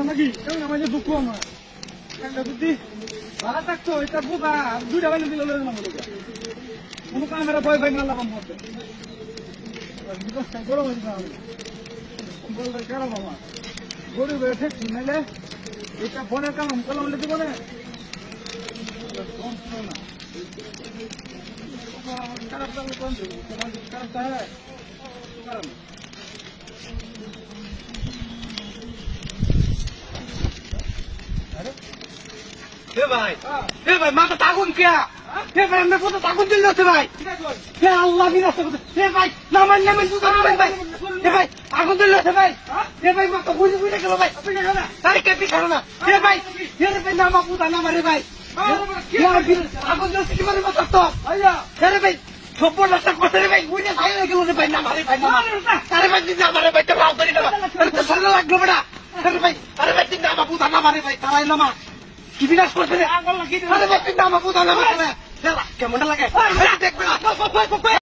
নাকি দুঃখ আমার একটা বুদ্ধি ভাড়া থাকতো এটা বোকা দুইটা বাইলে দিল কোনো কামেরা ভয় ভাই নালা কম করতে গরম বলবে কেন বাবা গরিব এসে নাইলে এটা ফোনের কাম করলাম লেগে বলে খারাপ লাগলে কোন খারাপ ভাই ভাই মাথা তাগুন কে ভাই আমরা কত তাগুন দিল ভাই আল্লাহ ভাই নামান নামেন ভাই আগুন দিল ভাই ভাই মাথা বুঝে বুঝে গেল ভাই তাই কেপি খারো না ভাই ভাই নামা পুতা নামারে ভাই আগুন দিল কি মারে মাথা তো ভাই সব্বর রাস্তা করতে রে ভাই বুঝে খাই হয়ে গেল রে ভাই নামারে ভাই আরে ভাই দিন নামারে ভাই তো রাও করি না সারা লাগলো বেটা আরে ভাই দিন নামা পুতা নামারে ভাই তারাই নামা কি বিনাশ করছে রে আরে ভাই দিন নামা পুতা নামারে কেমন লাগে দেখবে